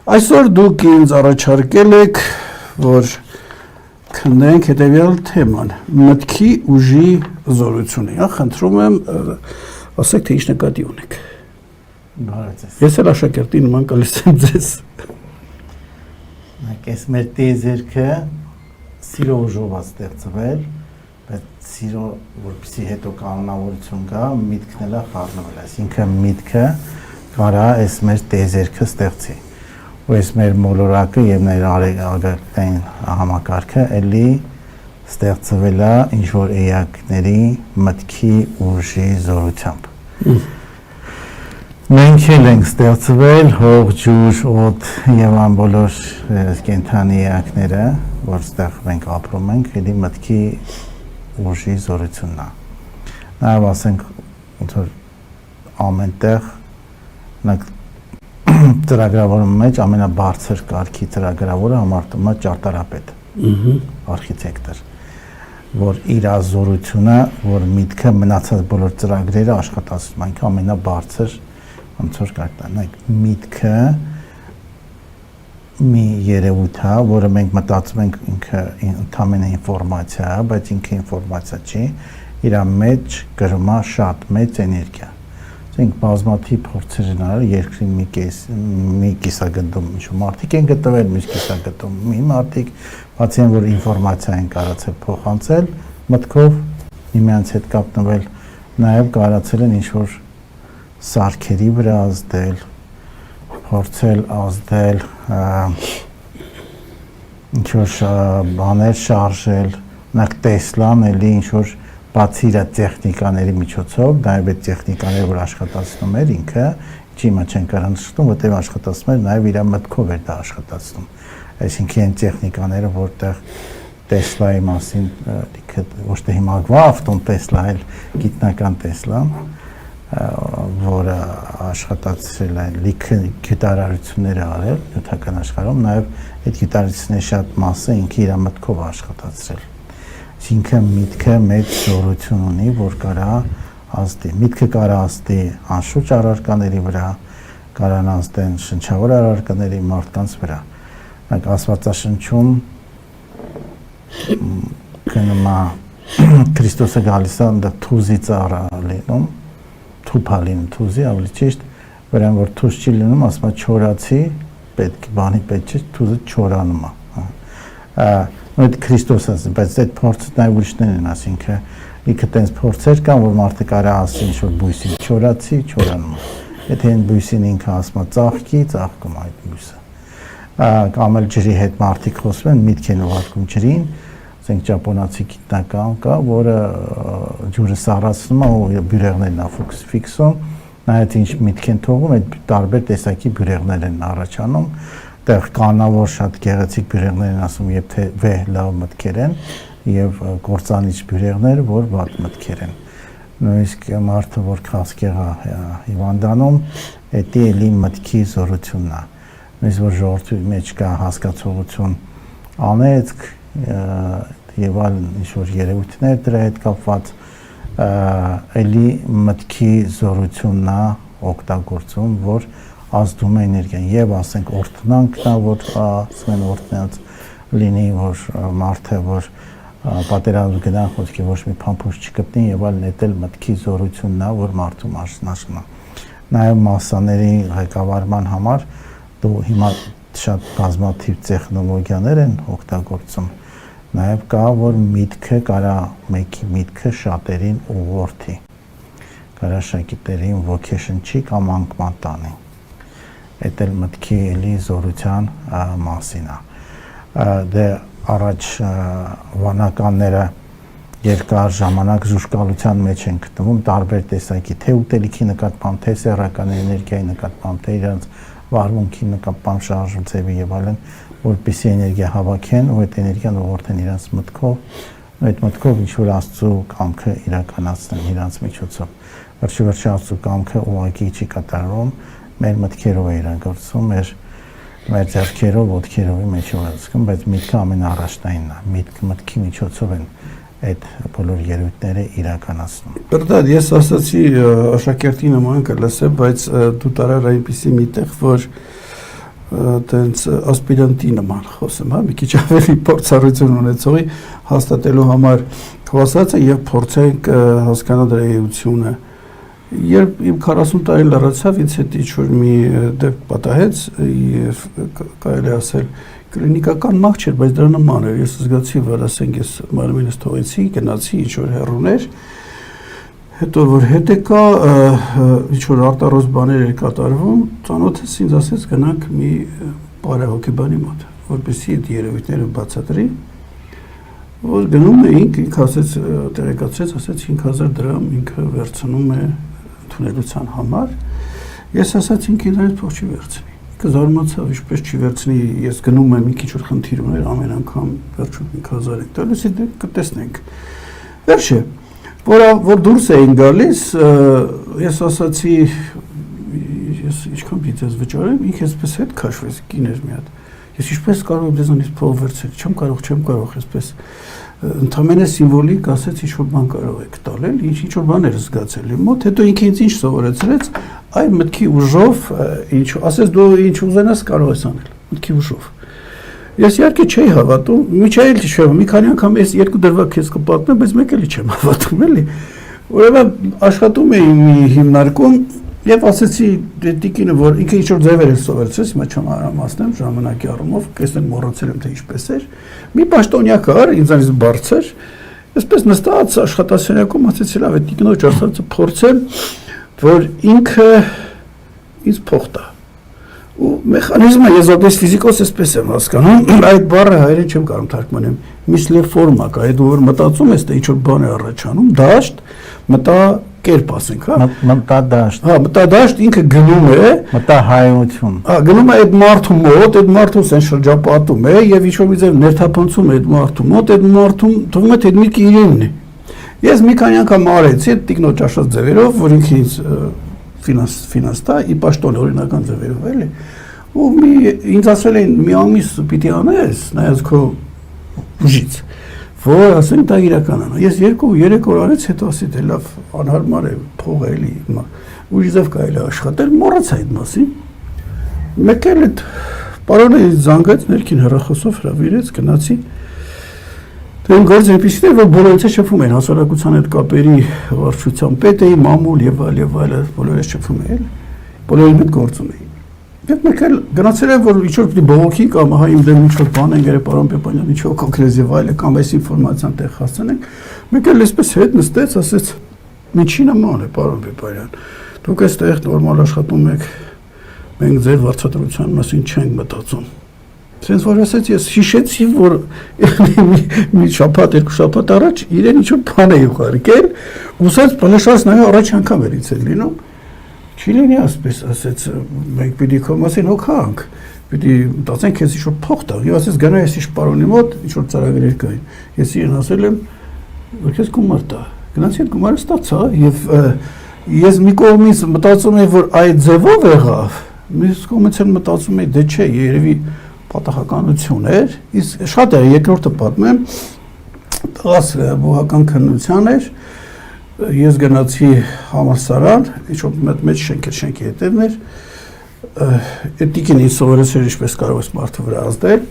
Այսօր դուք ինձ առաջարկել եք, որ քննենք հետևյալ թեման՝ մտքի ուժի զորությունը։ Խնդրում եմ, ասեք, թե ինչ նկատի ունեք։ Ես էլ աշակերտի նման գալիս եմ ձեզ։ Այս մեր տեզերքը սիրո ուժով է ստեղծվել, բայց սիրո, որպեսզի հետո կանոնավորություն գա, միտքն էլ է խառնվել, այսինքն միտքը կարա այս մեր տեզերքը ստեղծի։ Ու այս մեր մոլորակը եւ մեր արագային համակարգը էլի ստեղծվել է ինչ-որ էակների մտքի ուժի զորությամբ։ Մենք էլ ենք ստեղծվել հող, ջուր, օդ եւ այն բոլոր կենդանի էակները, որ ստեղ մենք ապրում ենք, էլի մտքի ուժի զորությունն է։ Նաեւ ասենք ոնց որ ամենտեղ ծրագրավորում մեջ ամենաբարձր կարգի ծրագրավորը համարվում է ճարտարապետ, արխիտեկտոր, որ իր զորությունը, որ միտքը մնացած բոլոր ծրագրերը աշխատացնում, այնքան ամենաբարձր ոնց որ կարգանք, միտքը մի երևույթ է, որը մենք մտածում ենք ինքը ընդամենը ինֆորմացիա է, բայց ինքը ինֆորմացիա չի, իր մեջ գրում է շատ մեծ էներգիա։ Մենք բազմաթիվ փորձեր են արել երկրի մի կիսագնդում ինչ-որ մարդիկ են գտվել, մի կիսագնդում մի մարդիկ, բացի այն, որ ինֆորմացիա են կարացել փոխանցել, մտքով միմյանց հետ կապնվել, նաև կարացել են ինչ-որ սարքերի վրա ազդել, փորձել ազդել, ինչ-որ բաներ շարժել, նակ Տեսլան էլի ինչ-որ բացի իր տեխնիկաների միջոցով, նաև այդ տեխնիկաները, որ աշխատացնում էր ինքը, ինչի մա չեն կարող նշտում, որտեղ աշխատացնում էր, նաև իր մտքով էր դա աշխատացնում։ Այսինքն այն տեխնիկաները, որտեղ Տեսլայի մասին, ոչ թե հիմա ավտոն Տեսլա, այլ գիտնական Տեսլան, որը աշխատացրել է լիքը գիտարարություններ արել նյութական աշխարհում, նաև այդ գիտարարությունների շատ մասը ինքը իր մտքով աշխատացրել։ Այսինքն միտքը մեծ զորություն ունի, որ կարա ազդի։ Միտքը կարա ազդի անշուշտ առարկաների վրա, կարան ազդեն շնչավոր առարկաների մարդկանց վրա։ Մենք Աստվածաշնչում գնում է Քրիստոսը գալիս է ընդ թուզի ծառա լինում, թուփալին թուզի, ավելի ճիշտ, վրան որ թուզ չի լինում, ասում է չորացի, պետք բանի պետք չէ, թուզը չորանում է։ Այդ Քրիստոսը, բայց այդ փորձը նաև ուրիշներն են, ասինքն լիքը տենց փորձեր կան, որ մարդը կարա ասի ինչ-որ բույսին չորացի, չորանում է։ Եթե այն բույսին ինքը ասում է ծաղկի, ծաղկում այդ բույսը։ Կամ էլ ջրի հետ մարդիկ խոսում են, միտք են ուղարկում ջրին, ասենք ճապոնացի գիտնական կա, որը ջուրը սառացնում է ու բյուրեղներն է ֆիքսում, նայած ինչ միտք են թողում, այդ տարբեր տեսակի բյուրեղներ են առաջանում, տեղ կանավոր շատ գեղեցիկ բյուրեղներ են ասում, երբ թե վեհ լավ մտքեր են եւ կործանիչ բյուրեղներ, որ վատ մտքեր են։ Նույնիսկ մարդը, որ քաղցկեղա հիվանդանում, դա էլի մտքի զորությունն է։ Նույնիսկ որ ժողովրդի մեջ կա հասկացողություն, անեծք եւ այլ ինչ-որ երևույթներ դրա հետ կապված, էլի մտքի զորությունն է օգտագործում, որ ազդում է էներգիան եւ ասենք օրտնանքն է, որ ասում են օրտնած լինի, որ մարդը, որ պատերազմ գնան, խոսքի ոչ մի փամփուշտ չկպնի եւ այլն, դա էլ մտքի զորությունն է, որ մարդու մասնաշնա։ Նաեւ մասաների ղեկավարման համար դու հիմա շատ բազմաթիվ տեխնոլոգիաներ են օգտագործում։ Նաեւ կա, որ միտքը կարա մեկի միտքը շատերին ուղղորդի։ Կարա շագիտերին ոգեշնչի կամ անկման տանի։ Այդ էլ մտքի էլի զորության մասին է։ Դե առաջ վանականները երկար ժամանակ զուշկալության մեջ են գտնվում տարբեր տեսակի, թե ուտելիքի նկատմամբ, թե սեռական էներգիայի նկատմամբ, թե իրենց վարմունքի նկատմամբ շարժում ձևի եւ այլն, որպեսզի էներգիա հավաքեն ու այդ էներգիան ուղղորդեն իրենց մտքով, այդ մտքով ինչ-որ Աստծո կամքը իրականացնեն իրենց միջոցով։ Վերջի Աստծո կամքը ուղղակի չի կատարվում, մեր մտքերով է իրագործվում, մեր ձեռքերով, ոտքերով մեջ է զգում, բայց միտքը ամենաառաջնայինն է։ Մտքի միջոցով են այդ բոլոր երևույթները իրականացնում։ Բրդադ, ես ասացի աշակերտի նման կլսեմ, բայց դու տարար այնպիսի մի տեղ, որ տենց ասպիրանտի նման խոսեմ, հա, մի քիչ ավելի փորձառություն ունեցողի հաստատելու համար խոսածը եւ փորձենք հասկանալ դրա էությունը։ Երբ իմ 40 տարի լրացավ, ինձ հետ ինչ-որ մի դեպք պատահեց եւ կարելի ասել կլինիկական մահ չէր, բայց դրա նման էր։ Ես զգացի, որ ասենք ես մարմինս թողեցի, գնացի ինչ-որ հեռուներ, հետո որ հետ եկա, ինչ-որ արտարոց բաներ էր կատարվում, ծանոթս ինձ ասեց գնանք մի բարեհոգեբանի մոտ, որպեսզի այդ երևույթները բացատրի, որ գնում էինք, ինքը ասեց, տեղեկացրեց, ասեց 5000 դրամ ինքը վերցնում է ընդունելության համար, ես ասացի ինքը ինձ փող չի վերցնի, ինքը զարմացավ, ինչպես չի վերցնի, ես գնում եմ մի քիչ որ խնդիր ուներ, ամեն անգամ վերջում 5000 ենք տալիս, դե կտեսնենք, վերջը որ դուրս էին գալիս, ես ասացի, ես ինչքան պիտի ես վճարեմ, ինքը այսպես հետ քաշվեց, կին էր մի հատ, ես ինչպես կարող եմ դեզանից փող վերցնել, չեմ կարող, այսպես, ընդամենը սիմվոլիկ ասեց, ինչ-որ բան կարող եք տալել, ինչ-որ բան էր զգացել իմ մոտ, հետո ինքը ինձ ինչ սովորեցրեց, այ մտքի ուժով, ասեց դու ինչ ուզենաս կարող ես անել, մտքի ուժով։ Ես իհարկե չէի հավատում, միջայել չեմ, մի քանի անգամ ես երկու դրվագ քեզ կպատմեմ, բայց մեկ էլի չեմ հավատում, էլի։ Ուրեմն աշխատում էի մի հիմնարկում եւ ասեցի տիկինը, որ ինքը ինչ-որ ձևեր էր սովորեցրել, հիմա չեմ արամացնեմ ժամանակի առումով, կեսեն մոռացել եմ թե ինչպես էր։ Մի պաշտոնյա կար, ինձանից բարձր, այսպես նստած աշխատասենյակում ասեցի լավ, այդ տիկնոջ ասածը փորձեմ, որ ինքը ինձ փող տա։ Ու մեխանիզմը ես որպես ֆիզիկոս էսպես եմ հասկանում, այդ բառը հայերեն չեմ կարող թարգմանեմ, միսլեր ֆորմա կա, այդ որ մտածում ես, թե ինչ-որ բան է առաջանում, դաշտ, մտակերպ ասենք, հա։ Մտադաշտ։ Հա, մտադաշտ ինքը գնում է, մտահայություն։ հա, գնում է այդ մարդու մոտ, այդ մարդու սեն շրջապատում է եւ ինչ-որ մի ձև ներթափանցում է այդ մարդու մոտ, այդ մարդուն թվում է թե այդ միտքը իրենն է։ Ես մի քանի անգամ արեցի այդ տիկնոջ աշխատ ձևերով, որ ինքը ինձ ֆինանստա, ի պաշտոն օրինական ձևերով էլի, ու ինձ ասել էին մի ամիս պիտի անես, նայած քո ուժից, որ ասենք դա իրականանա, ես 2-3 օր արեց, հետո ասի թե լավ, անհարմար է, փող էլի, ուժիզով կարելի աշխատել, մոռացա այդ մասին, մեկ էլ այդ պարոնը զանգեց, ներքին հեռախոսով հրավիրեց, գնացի, Դեն գործ այնպիսին էր, որ բոլորից է շփվում են, հասարակության այդ կապերի վարչության պետ էի, մամուլ եւ այլ, բոլորից շփվում էին, բոլորի հետ գործում էին։ Եվ մեկ էլ գնացել եմ, որ ինչ-որ պիտի բողոքի կամ հա իմ դեմ ինչ-որ բան են գերե պարոն Պեպանյան, ինչ-որ կոնկրետ եւ այլ, կամ այս ինֆորմացիան տեղ հասցնենք, մեկ էլ այսպես հետ նստեց, ասեց, ինչի նման է պարոն Պեպանյան, դուք այստեղ նորմալ աշխատում եք, մենք ձեր վարչատրության մասին չենք մտածում։ Սենց որ ասեց, ես հիշեցի, որ մի շաբաթ, երկու շաբաթ առաջ իրեն ինչ-որ բան է ուղարկել, ու սենց պլեշած նայ առաջ անգամ էր ինձ լինում, չի լինի ասպես, ասեց, մենք պիտի քո մասին հոգանք, պիտի մտածենք քեզ ինչ-որ փող տա, եւ ասեց գնա ես իշ պարոնի մոտ, ինչ-որ ծրագրեր կային, ես իրեն ասել եմ, որ քեզ գումար տա, գնացի այդ գումարը ստացա, եւ ես մի կողմից մտածում եմ, որ այդ ձևով եղավ, մյուս կողմից էլ մտածում եմ, դե չէ, երևի պատահականություն էր, իսկ շատ էր երկրորդը պատմեմ, տղաս բուհական քննության էր, ես գնացի համալսարան, ինչ-որ մեջ շենքի հետևն էր, այդ տիկին ինձ սովորեցրել ինչպես կարող ես մարդու վրա ազդել,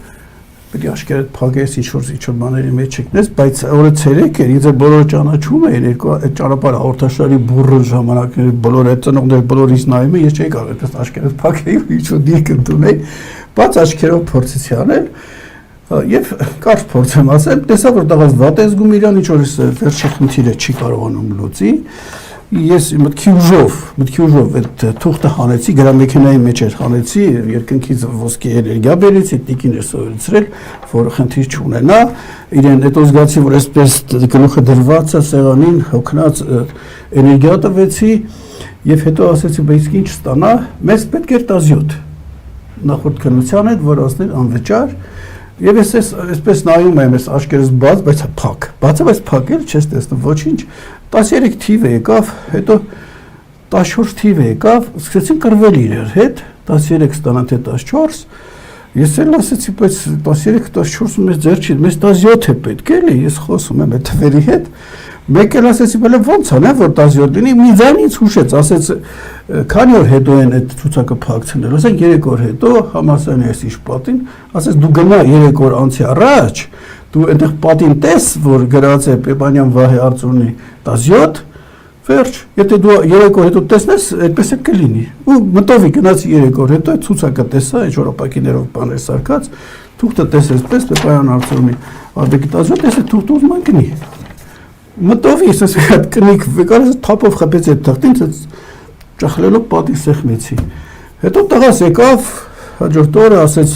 պետք է աշկերտ փակես ինչ-որ բաների մեջ չգնես, բայց օրը ցերեկ էր, ինձ բոլորը ճանաչում էին, այդ ճանապարհ հաղորդաշարի բուրըն ժամանակների բոլոր այդ ծնողներ բոլորից նայում են, ես չէի կարող այդպես աշկերտ փակեի, ինչ-որ դիրք ընդունեի, բաց աչքերով փորձեցի անել, եւ կարճ փորձեմ ասեմ, տեսա որ դղաս վատ է զգում իրան, ինչ որ վերջի խնդիրը չի կարողանում լուծի, ես մտքի ուժով այդ թուղթը հանեցի, գրամեքենայի մեջ էր հանեցի, երկնքից ոսկի էներգիա բերեցի, տիկին էր սովորեցրել, որ խնդիր չունենա, իրեն հետո զգացի, որ այսպես գլուխը դրված է սեղանին, հոգնած էներգիա տվեցի, եւ հետո ասեցի, բայց ինչ ստանա, մեզ պետք էր 17 նախորդ քննության հետ, որ ասներ անվճար, եւ ես այսպես նայում եմ, ես աչքերս բաց, բայց փակ, բացը բայց փակել չես տեսնում ոչինչ, 13 թիվ եկավ, հետո 14 թիվ եկավ, սկսեցին կռվել իրար հետ, 13 ստանան թե 14, ես էլ ասեցի, բայց 13-14-ը մեզ ձեր չի, մեզ 17 է պետք էլի, ես խոսում եմ այդ թվերի հետ, մեկ էլ ասեցի բելը ոնց անեմ որ 17 լինի մի ձայն ինձ հուշեց ասեց քանի օր հետո են այդ ցուցակը փակցնել ասենք 3 օր հետո համասարանի էսի շպատին ասեց դու գնա 3 օր անցի առաջ դու այնտեղ պատին տես որ գրած է Պեպանյան Վահե Արծունի 17 վերջ եթե դու 3 օր հետո տեսնես այդպես է կլինի ու մտովի գնացի 3 օր հետո այդ ցուցակը տեսա այդ շորապակիներով բաներ սարքած թուղթը տեսես պես Պեպանյան Արծունի արդյոք 17 տեսե թուղթը ուզում են գնի մտովի ես այդ կնիկ վեկարս թափով խփեց այդ թղթին ճախլելով պատի սեղմեցի հետո տղաս եկավ հաջորդ օրը ասեց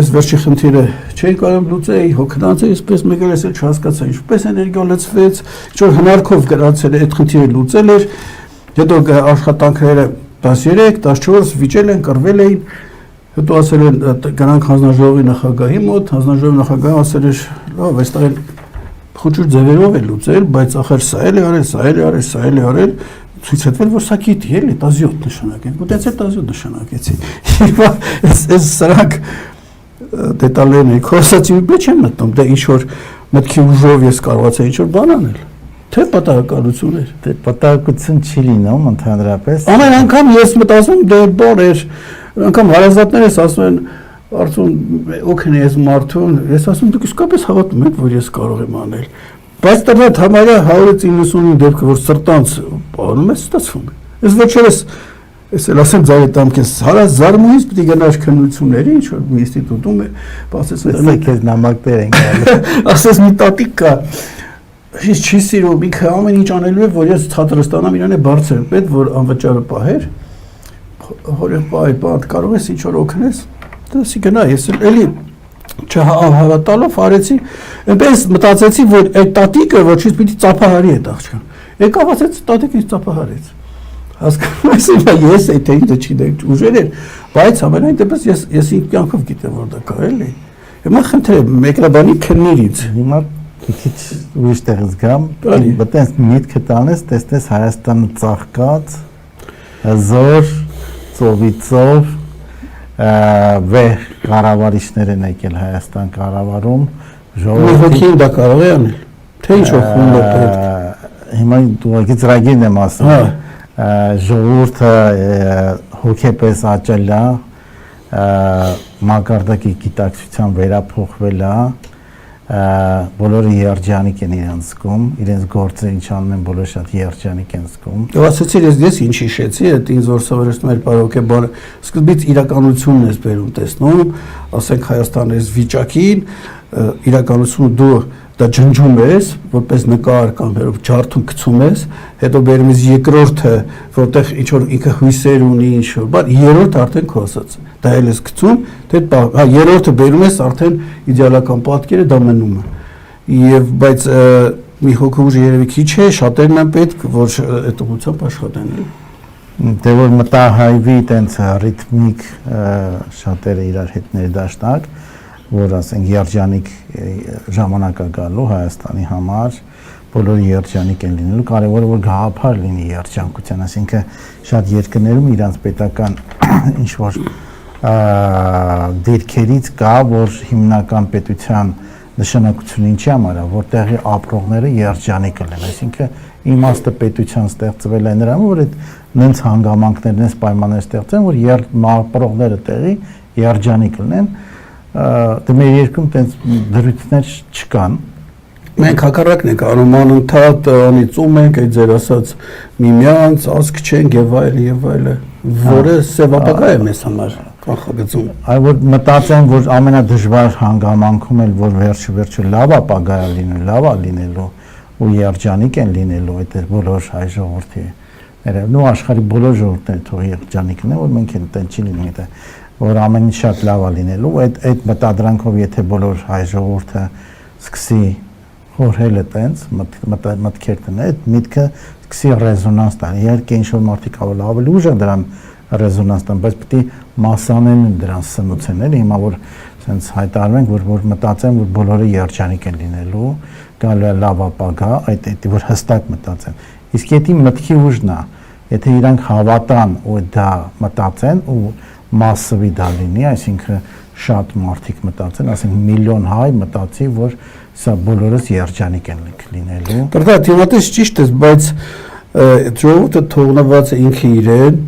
այս վերջի խնդիրը չէի կարող լուծել հոգնած է այսպես մեկ էլ էսել չհասկացա ինչպես էներգիա լցվեց ինչ-որ հնարքով գրացել է այդ խնդիրը լուծել էր հետո աշխատանքները 13 14 վիճել են կռվել էին հետո ասել են գնանք հանձնաժողովի նախագահի մոտ հանձնաժողովի նախագահը ասել էր լավ այստեղ խոչուր ձևերով է լուծել, բայց ախր սա էլ է արել, սա էլ է արել, սա էլ է արել, ցույց հետվել որ սա գիտի էլի 17 նշանակեն, ու տենց էլ 17 նշանակեցի։ Այս սրանք դետալներն են, քորսացի մեջ եմ մտնում, դե ինչ որ մտքի ուժով ես կարողացա ինչ որ բան անել։ Թե պատահականություն էր, դե պատահականություն չի լինում ընդհանրապես։ Ամեն անգամ ես մտածում դե բոր էր, անգամ հարազատներս ասում են Արծուն օգնի ես մարդուն, ես ասում դուք իսկապես հավատում եք, որ ես կարող եմ անել։ Բայց դեռ համարյա 195 դեպքը, որ սրտանց անում է, ստացվում է։ Ես վերջերս ես էլ ասեմ զարետամքես, զարմուհիս պիտի գնար քննությունների, ինչ որ մի ինստիտուտում է, ասես քեզ նամակներ են գալու։ Ասես մի տատիկ կա։ Ես չի սիրում, ինքը ամեն ինչ անելու է, որ ես ցածր ստանամ, իրան է բարձր պետք, որ անվճարը պահեր։ Հորեղ պահի, կարող ես ինչ որ օգնես։ Դասի գնա, ես էլի չհավատալով արեցի, այնպես մտածեցի, որ այդ տատիկը ոչինչ պիտի ծափահարի այդ աղջկան։ Եկավ ասեց տատիկը ինձ ծափահարեց։ Հասկանում ես, ես այդ ինձ չի դեք ուժեր էր, բայց ամենայն դեպս ես իմ կյանքով գիտեմ, որ դա կա էլի։ Հիմա խնդրեմ, մեկնաբանի քննիրից։ Հիմա քիչ ուրիշ տեղից գամ, բտես միտքը տանես, տեսնես Հայաստանը ծաղկած, հզոր, ծովիցով վեր կառավարիչներ են եկել Հայաստան կառավարում ժողովրդին դա կարող է անել թե ինչ-որ խումբ է պետք հիմա դուք ծրագիրն եմ ասում ժողովուրդը հոգեպես աճել է մակարդակի գիտակցության վերափոխվել է բոլորը երջանիկ են իրենց զգում, իրենց գործը ինչ անում են, բոլորը շատ երջանիկ են զգում։ Դու ասացիր, ես ինչ հիշեցի, այդ ինձ որ սովորեցնում էր պարոկեբանը, սկզբից իրականությունն ես բերում տեսնում, ասենք Հայաստանի այս վիճակին, իրականությունը դու դա ջնջում ես, որպես նկար կամ ջարդում գցում ես, հետո բերում ես երկրորդը, որտեղ ինչ որ ինքը հույսեր ունի, ինչ որ, բայց երրորդը արդեն քո ասած։ Դա էլ ես գցում, թե երրորդը բերում ես արդեն իդեալական պատկերը դա մնում է։ Եվ բայց մի հոգուժ երևի քիչ է, շատերն են պետք, որ այդ ուղղությամբ աշխատեն։ Դե որ մտահայվի տենց ռիթմիկ շատերը իրար հետ ներդաշնակ որ ասենք երջանիկ ժամանակ է գալու Հայաստանի համար, բոլորը երջանիկ են լինելու, կարևորը որ գաղափար լինի երջանկության, այսինքն շատ երկրներում իրանց պետական ինչ որ դիրքերից կա, որ հիմնական պետության նշանակությունը ինչի համար է, որտեղի ապրողները երջանիկ են, այսինքն իմաստը պետության ստեղծվել է նրան, որ այդ նենց հանգամանքներն, նենց պայմաններ ստեղծեն, որ ապրողները տեղի երջանիկ լինեն դե մեր երկրում տենց դրույթներ չկան մենք հակառակն ենք անում անընդհատ անիծում ենք այդ ձեր ասած միմյանց ազգ չենք եւ այլը որը սեվապակա է մեզ համար կանխագծում այ որ մտածեն որ ամենադժվար հանգամանքում էլ որ վերջը լավ ապագա է լինելու լավ է լինելու ու երջանիկ են լինելու այդ բոլոր հայ ժողովրդի ներերնու աշխարհի բոլոր ժողովուրդները թող երջանիկ լինեն որ մենք էլ տենց չի լինի դա որ ամեն ինչ շատ լավ է լինելու, այդ մտադրանքով եթե բոլոր հայ ժողովուրդը սկսի խորհել այտենց մտքեր տնի, այդ միտքը սկսի ռեզոնանս տալ։ Իհարկե ինչ որ մարդիկ ավելի ուժ են դրան ռեզոնանս տան, բայց պետք է մասսաներն դրան սնուցեն, էլի հիմա որ sense հայտարարենք, որ մտածեն, որ բոլորը երջանիկ են լինելու, գալու է լավ ապագա, այդ որ հստակ մտածեն։ Իսկ եթե մտքի ուժն է, եթե իրանք հավատան ու դա մտածեն ու massive դա լինի, այսինքն շատ մարդիկ մտածեն, ասենք միլիոն հայ մտածի, որ սա բոլորս երջանիկ են լինելու։ Դա դիմատես ճիշտ է, բայց ժողովուրդը թողնված է ինքը իրեն,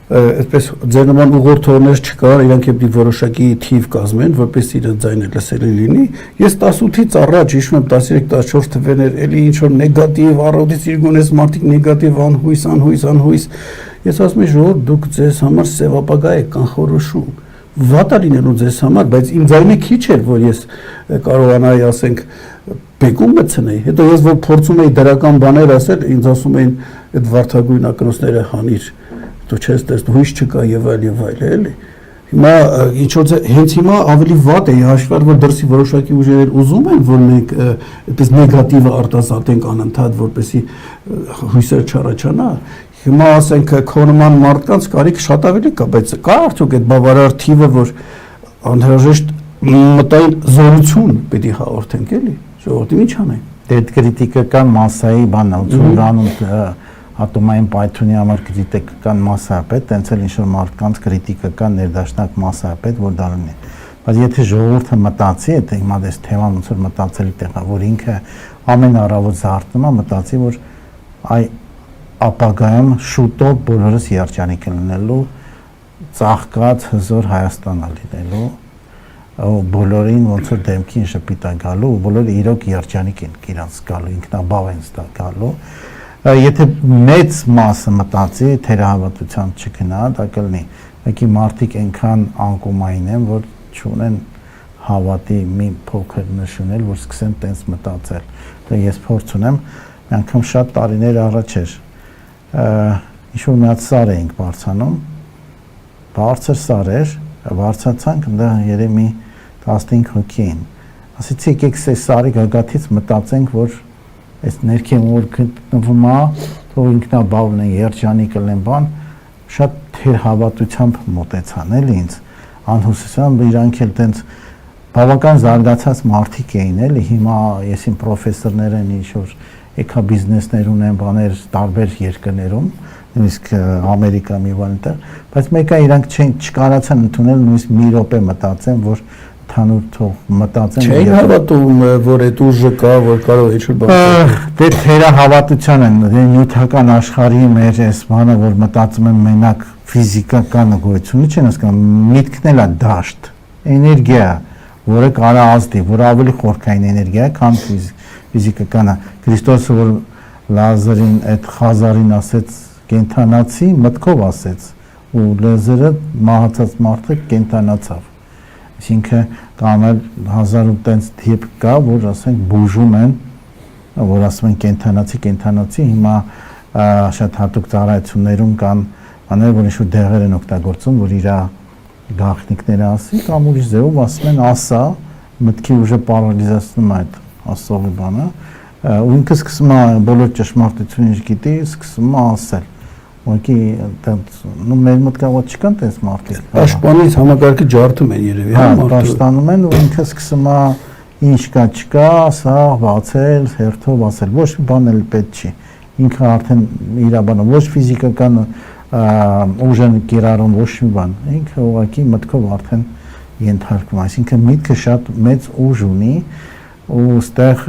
այսպես ձեր նման ուղղորդողներ չկար, իրանք էպի որոշակի թիվ կազմեն, որպես իրենց ձայնը լսելի լինի։ Ես 18-ից առաջ հիշում եմ 13-14 թվերներ, էլի ինչ որ նեգատիվ առողջից իր գոնես մարդիկ նեգատիվ անհույս։ Ես ասում եմ ժողովուրդ, դուք ձեզ համար սև ապագա եք կանխորոշում։ Վատ է լինելու ձեզ համար, բայց իմ ձայնը քիչ էր, որ ես կարողանայի, ասենք, բեկում մտցնեի։ Հետո ես որ փորձում էի դրական բաներ ասել, ինձ ասում էին այդ վարդագույն ակնոցները հանիր, դու չես տեսնում, հույս չկա եւ այլ, էլի։ Հիմա ինչ որ հենց հիմա ավելի վատ է հաշվառ, որ դրսի որոշակի ուժեր ուզում են, որ մենք այդպես նեգատիվը արտասատենք անընդհատ, որպեսզի հույսեր չառաջանա։ Հիմա ասենք քոնման մարդկանց կարիք շատ ավելի կա, բայց կա արդյոք այդ բավարար թիվը, որ անհրաժեշտ մտային զորություն պետք է հաղորդենք, էլի։ Ժողովրդին ինչ անենք։ Դե քրիտիկական մասայի բանն է, ծուրանում ատոմային պայթյունի համար քրիտիկական մասա է պետք, տենց էլ ինչ-որ մարդկանց քրիտիկական ներդաշնակ մասա է պետք, որ դա լինի։ Բայց եթե ժողովուրդը մտածի, եթե հիմա դες թեման ոնց որ մտածելի տեղ է, որ ինքը ամեն առավոտ զարթնում է, մտածի, որ այ ապագայում շուտով բոլորս երջանիկ են լինելու, ծաղկած հզոր Հայաստան է լինելու, բոլորին ոնց որ դեմքին շպիտ է գալու, բոլորը իրոք երջանիկ են իրանց գալու, ինքնաբավ են ստա գալու։ Եթե մեծ մասը մտածի, թերահավատությամբ չգնա, դա կլինի։ Մեկի մարդիկ այնքան անկումային են, որ չունեն հավատի մի փոքր նշունել, որ սկսեն տենց մտածել։ Դա ես փորձ ունեմ, մի անգամ շատ տարիներ առաջ էր ինչ-որ մի հատ սար էինք բարձանում, բարձր սար էր, բարձացանք, դա երեմի 15 հոգի էին։ Ասեցի եկեք այս սարի գագաթից մտածենք, որ այս ներքևում որ գտնվում է, թող ինքնաբավն են, երջանիկ են բան, շատ թերհավատությամբ մոտեցան էլի ինձ, անհուսությամբ իրանք էլ տենց բավական զարգացած մարդիկ էին էլի, հիմա ես իմ պրոֆեսորներ են ինչ-որ եկա բիզնեսներ ունեն, բաներ տարբեր երկրներում, նույնիսկ Ամերիկա մի բան տեղ, բայց մեկը իրանք չկարացան ընդունել նույնիսկ մի րոպե մտածեն, որ թանուր թող մտածեն։ Չէին հավատում, որ այդ ուժը կա, որ կարող է ինչ-որ բան։ Դե թերահավատության են, դե նյութական աշխարհի մեր այս բանը, որ մտածում են մենակ ֆիզիկական գոյությունը չեն հասկանում, միտքն էլ է դաշտ, էներգիա, որը կարա ազդի, որ ավելի խորքային էներգիա է, քան ֆիզիկականը։ Քրիստոսը որ Լազարին այդ խազարին ասեց կենթանացի, մտքով ասեց ու Լազարը մահացած մարդը կենթանացավ։ Այսինքն կամ էլ 1000 տենց տիպ կա, որ ասենք բուժում են, որ ասում են կենթանացի, հիմա շատ հատուկ ծառայություններում կան բաներ, որ ինչ-որ դեղեր են օգտագործում, որ իր գաղտնիքները ասի, կամ ուրիշ ձևով ասում են ասա, մտքի ուժը պարալիզացնում է այդ ասողի բանը, ու ինքը սկսում է բոլոր ճշմարտությունները գիտի, սկսում է ասել։ Ուղղակի նո մեր մտքավոր չկան տես մարդիկ։ Պաշտպանից համակարգը ջարդում են երևի, հա, պաշտպանում են ու ինքը սկսում է ինչ կա չկա, սա բացել, հերթով ասել, ոչ մի բան էլ պետք չի։ Ինքը արդեն իր բանը ոչ ֆիզիկական ուժն կիրառում ոչ մի բան։ Ինքը ուղղակի մտքով արդեն ենթարկվում, այսինքն միտքը շատ մեծ ուժ ունի ու ստեղ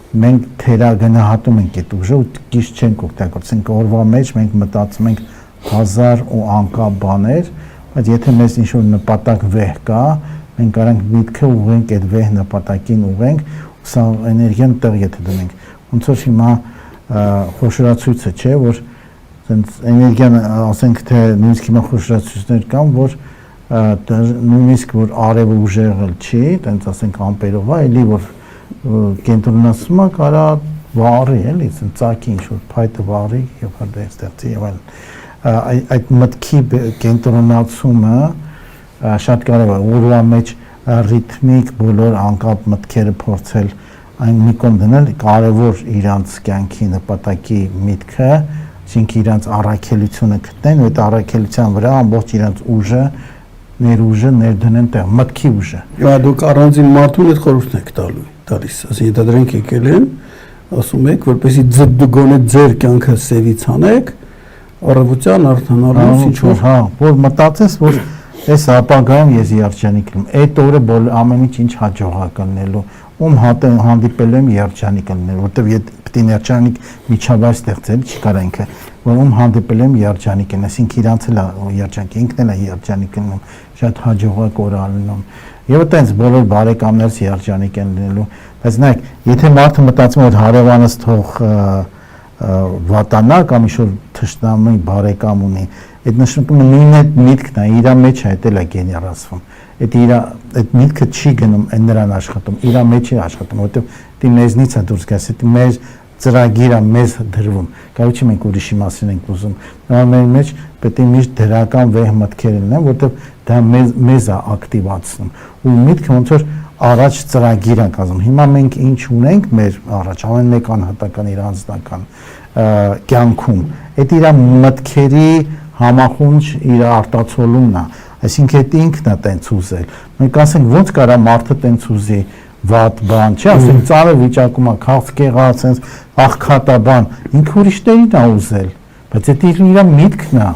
մենք թերագնահատում ենք այդ ուժը ու ճիշտ չենք օգտագործենք օրվա մեջ մենք մտածում ենք 1000 ու անկապ բաներ, բայց եթե մեզ ինչ-որ նպատակ վեհ կա, մենք կարանք միտքը ուղենք այդ վեհ նպատակին ուղենք, սա էներգիան տեղ եթե դնենք։ Ոնց որ հիմա խոշորացույցը չէ, որ sense էներգիան ասենք թե նույնիսկ հիմա խոշորացույցներ կան, որ նույնիսկ որ արևը ուժեղել չի, տենց ասենք ամպերով է, էլի որ կենտրոնացումը կարա վառի, էլի, ծակի ինչ-որ փայտը վառի եւ հրդեհ ստեղծի եւ այլն։ Այդ մտքի կենտրոնացումը շատ կարեւոր է, օրվա մեջ ռիթմիկ բոլոր անկապ մտքերը փորձել այն մի կողմ դնել, կարևոր իրանց կյանքի նպատակի միտքը, այսինքն իրանց առաքելությունը գտնեն, ու այդ առաքելության վրա ամբողջ իրանց ուժը ներուժը ներդնեն տեղ, մտքի ուժը։ Դա դուք առանձին մարդուն այդ խորհուրդն եք տալիս, ասենք դրանք եկել են, ասում եք, որպեսզի գոնե ձեր կյանքը սևից անեք, առավոտյան արդանալուց ինչ որ, հա, որ մտածես, որ Այս ապագայում ես երջանիկ եմ։ Այդ օրը ամեն ինչ հաջողակ լինելու, ում հանդիպել եմ երջանիկ լինելու, որտեվ պետք է երջանիկ միջավայր ստեղծել, չի կարող ինքը, որ ում հանդիպել եմ երջանիկ են, այսինքն իրանց էլ երջանիկ, ինքն էլ է երջանիկ լինում, շատ հաջողակ օր ալնում։ Եվ այտենց բոլոր բարեկամներս երջանիկ են լինելու, բայց նայեք, եթե մարդը մտածում է որ հարևանս թող վատանա կամ ինչ-որ թշնամի բարեկամ ունի, այդ նշանակում է նույն միտքն է, իր մեջ է դա գեներացվում։ Այդ միտքը չի գնում նրան աշխատում, իր մեջ է աշխատում, որովհետև դա մեզնից է դուրս գալիս, դա մեր ծրագիրը մեզ դրվում։ Կարոջի մենք ուրիշի մասին ենք ուզում։ Մեր մեջ պետք է միշտ դրական վեհ մտքեր լինեն, որովհետև դա մեզ է ակտիվացնում։ Ու միտքը ոնց որ առաջ ծրագիր ենք ասում։ Հիմա մենք ինչ ունենք մեր առաջ, ամեն մեկ անհատական իր անձնական կյանքում։ Այդ իր մտքերի համախունջ իր արտացոլումն է։ Այսինքն այդ ինքն է տենց ուզել։ Մենք ասենք ոնց կարա մարդը տենց ուզի վատ բան, չէ՞, ասենք ծառը վիճակում է, քաղցկեղած, sense աղքատաբան, ինքը ուրիշներին է ուզել, բայց դա իր միտքն է։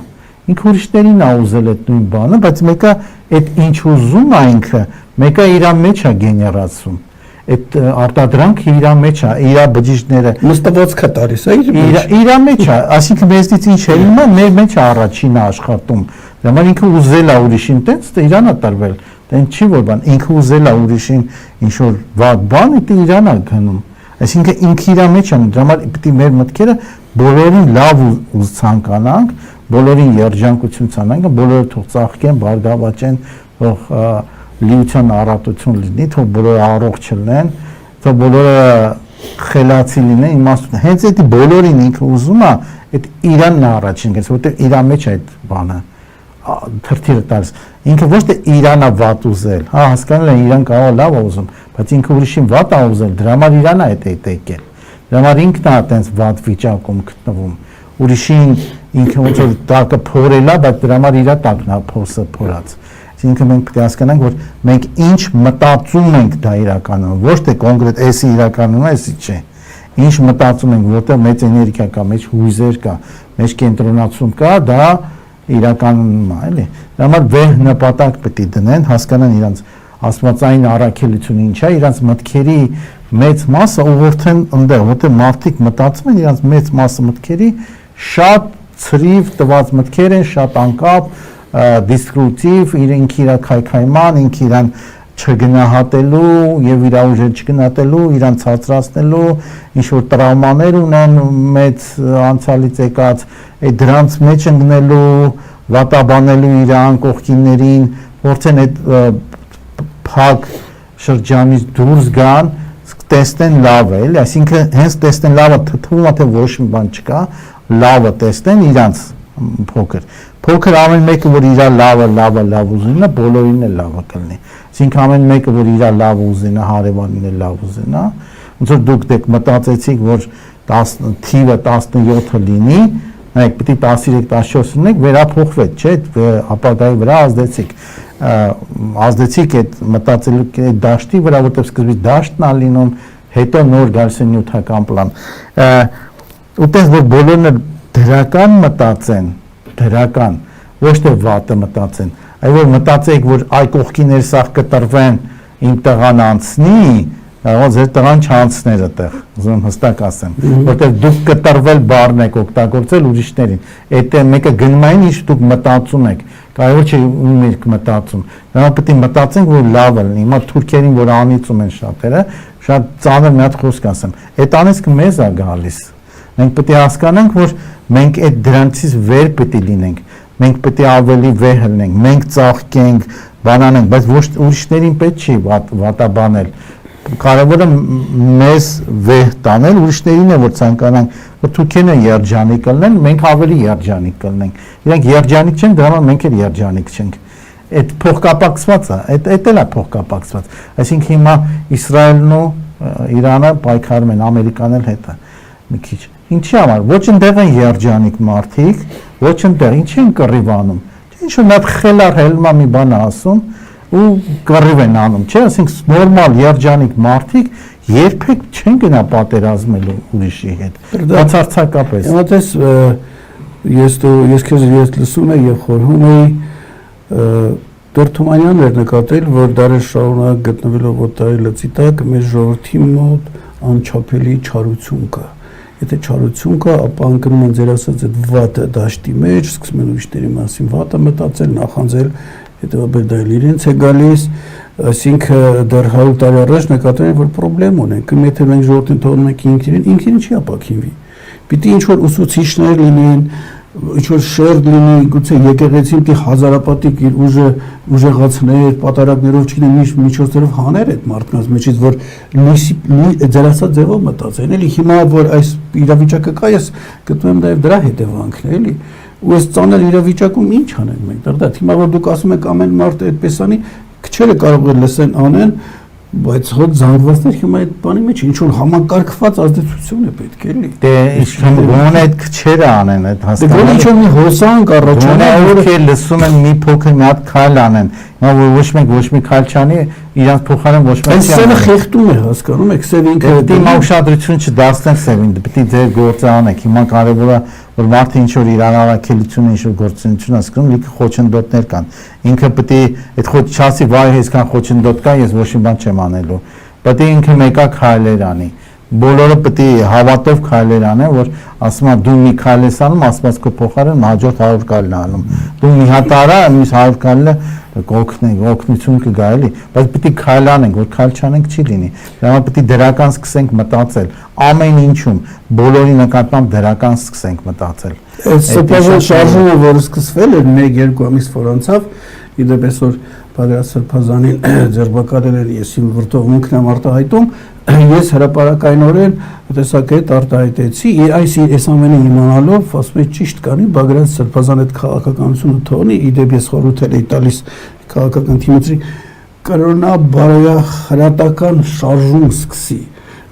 Ինքը ուրիշներին է ուզել այդ նույն բանը, բայց մեկը այդ ինչ ուզում է ինքը, մեկը իր մեջ է գեներացում։ Այդ արտադրանքը իր մեջ է, իր բջիջները մստվածքա տալիս է իր մեջ է, այսինքն մեզնից ինչ է իմը, մեր մեջ է առաջինը աշխատում։ Դա համար ինքը ուզել է ուրիշին տենց, դա իրան է տրվել։ Դեն չի որ բան, ինքը ուզել է ուրիշին ինչ-որ վատ բան, դա իրան է գնում։ Այսինքն ինքը իր մեջ է, դա համար պետք է մեր մտքերը բոլորին լավ ու ցանկանանք, բոլորին երջանկություն ցանկանք, բոլորը թող ծաղկեն, բարգավաճեն, թող լիության առատություն լինի, թող բոլորը առողջ լինեն, թող բոլորը խելացի լինեն, իմաստուն։ Հենց այդ բոլորին ինքը ուզում է, այդ իրանն է առաջին գալիս, որտեղ իր մեջ է այդ բանը թրթիրը տալիս։ Ինքը ոչ թե իրանա վատ ուզել, հա հասկանալ է իրան կարող լավ է ուզում, բայց ինքը ուրիշին վատ է ուզել, դրա համար իրանա է դա եկել։ Դրա համար ինքն է այտենց վատ վիճակում գտնվում։ Ուրիշին ինքը ոնց որ տակը փորել է, բայց դրա համար իրա տակն է փոսը փորած։ Այսինքն մենք պետք է հասկանանք, որ մենք ինչ մտածում ենք դա իրականում, ոչ թե կոնկրետ էսի իրականում է, էսի չէ։ Ինչ մտածում ենք, որտեղ մեծ էներգիա կա, մեծ հույզեր կա, մեծ կենտրոնացում կա, դա իրականում է, էլի։ Դա համար վեհ նպատակ պետք է դնեն, հասկանան իրանց աստվածային առաքելությունը ինչ է, իրանց մտքերի մեծ մասը ուղղորդեն այնտեղ, որտեղ մարդիկ մտածում են, իրանց մեծ մասը մտքերի շատ ցրիվ տված մտքեր են, շատ անկապ, դիսկրուտիվ, ինքը իր քայքայման, ինքը իրան չգնահատելու եւ իր ուժը չգնահատելու, իրան ցածրացնելու, ինչ որ տրավմաներ ունեն մեծ անցյալից եկած, այդ դրանց մեջ ընկնելու, վատաբանելու իրան կողքիններին, փորձեն այդ փակ շրջանից դուրս գան, տեսնեն լավը, էլի, այսինքն հենց տեսնեն լավը, թվում է թե ոչ մի բան չկա, լավը տեսնեն իրանց փոքր ամեն մեկը որ իր լավ ուզենա, բոլորին է լավը կլինի։ Այսինքն ամեն մեկը որ իր լավ ուզենա, հարևանին է լավ ուզենա, ոնց որ դուք դեք մտածեցիք, որ թիվը 17-ը լինի, նայեք պիտի 13-14 լինեք, վերափոխվեց, չէ՞, ապագայի վրա ազդեցիք այդ մտածելու դաշտի վրա, որտեղ սկզբից դաշտն է լինում, հետո նոր գալիս է նյութական պլան։ Ուտես որ բոլորը դրական մտածեն, դրական, ոչ թե վատը մտածեն, այլ որ մտածեք, որ այ կողքիներ սաղ կտրվեն, իմ տղան անցնի, ձեր տղան չանցներ այդտեղ, ուզում հստակ ասեմ, որտեղ դուք կտրվել բառն եք օգտագործել ուրիշներին, այդ մեկը գնումային ինչ դուք մտածում եք, կարևոր չէ ում եք մտածում, դա պետք է մտածենք, որ լավը լինի, հիմա թուրքերին, որ անիծում են շատերը, շատ ծանր մի հատ խոսք ասեմ, այդ անիծքը մեզ է գալիս, մենք պետք է հասկանանք, որ մենք այդ դրանցից վեր պետք է լինենք, մենք պետք է ավելի վեհ լինենք, մենք ծաղկենք, բանանենք, բայց ոչ ուրիշներին պետք չի վատաբանել, կարևորը մեզ վեհ տանել, ուրիշներին է որ ցանկանանք, որ թուրքերն երջանիկ լինեն, մենք ավելի երջանիկ կլինենք, իրանք երջանիկ չեն, դրա համար մենք էլ երջանիկ չենք, այդ փոխկապակցված է, այդ էլ է փոխկապակցված, այսինքն հիմա Իսրայելն ու Իրանը պայքարում են, Ամերիկան էլ հետ է, մի քիչ, ինչի համար, ոչ ընդեղ են երջանիկ մարդիկ, ոչ ընդեղ, ինչ են կռիվանում, ինչ որ նա խելար հելմա մի բան ասում, ու կռիվ են անում, չէ, ասենք նորմալ երջանիկ մարդիկ երբեք չեն գնա պատերազմելու ուրիշի հետ, բացարձակապես։ Հիմա տես ես քեզ լսում եմ եւ խորհում եի Դոր Թումանյանն էր նկատել, որ դարեր շարունակ գտնվելով օտարի լծի տակ մեր ժողովրդի մոտ անչափելի չարություն կա։ Եթե չարություն կա, ապա ընկնում են ձեր ասած այդ վատը դաշտի մեջ, սկսում են ուրիշների մասին վատը մտածել, նախանձել, հետևաբար դա էլ իրենց է գալիս, այսինքն դեռ 100 տարի առաջ նկատել են, որ խնդրեմ ունենք, եթե մենք ժողովրդին թողնում ենք ինքնին չի ապակինվի։ Պիտի ինչ-որ ուսուցիչներ լինեն, ինչ-որ շերտ լինի, գուցե եկեղեցին պիտի հազարապատիկ իր ուժեղացներ, պատարակներով չգիտեմ միջոցներով հաներ այդ մարդկանց մեջից, որ ձեր ասած ձևով մտածեն, էլի հիմա որ այս իրավիճակը կա, ես գտնում եմ նաև դրա հետևանքն է, էլի, ու այս ծանր իրավիճակում ինչ անենք մենք, դա հիմա որ դուք ասում եք ամեն մարդ այդպես անի, քչերը կարող են լսեն անեն, բայց հոտ զանգվածներ հիմա այդ բանի մեջ ինչ-որ համակարգված ազդեցություն է պետք էլի։ Դե իշքան գոնե այդ քչերը անեն այդ հասկանալի։ Դե ինչ-որ մի հոսանք առաջանա, որը լսում են մի փոքր մի հատ քայլ անեն։ Հիմա ոչ մի քայլ չանի, իրանց փոխարեն ոչ մեկ չի անի։ Սևը խեղդում է, հասկանում եք, սև ինքը դիմա ուշադրություն չդարձնեք սևին, պետք է ձեր գործը անեք։ Հիմա կարևորը որ մարդը ինչ որ իր առաքելությունը ինչ որ գործունեություն ասկում, լիքը խոչընդոտներ կան։ Ինքը պետք է այդ խոչացի վայ այսքան խոչընդոտ կա, ես ոչ մի բան չեմ անելու։ Պետք է ինքը մեկա քայլեր անի։ Բոլորը պետք է հավատով քայլեր անեն, որ ասում է դու մի քայլ ես անում, ասված քո փոխարեն հաջորդ 100 քայլն անում։ Դու մի հատ արա, մյուս 100 քայլը օգնություն կգա էլի, բայց պետք է քայլ անենք, որ քայլ չանենք չի լինի։ Դա պետք է դրական սկսենք մտածել, ամեն ինչում, բոլորի նկատմամբ դրական սկսենք մտածել։ Այս սեփական շարժումը, որը սկսվել էր 1-2 ամիս անցավ, իդեպ այսօր Բագրատ Սրբազանին ձերբակալել էր եսիմ վրդովմունքն եմ արտահայտում, ես հրապարակայնորեն տեսակետ արտահայտեցի, այս ամենը իմանալով, ասում եմ ճիշտ կանի, Բագրատ Սրբազան այդ քաղաքականությունը թողնի, իդեպ ես խորհուրդ էի տալիս քաղաքական թիմի կրոնա բարոյախրատական շարժում սկսի,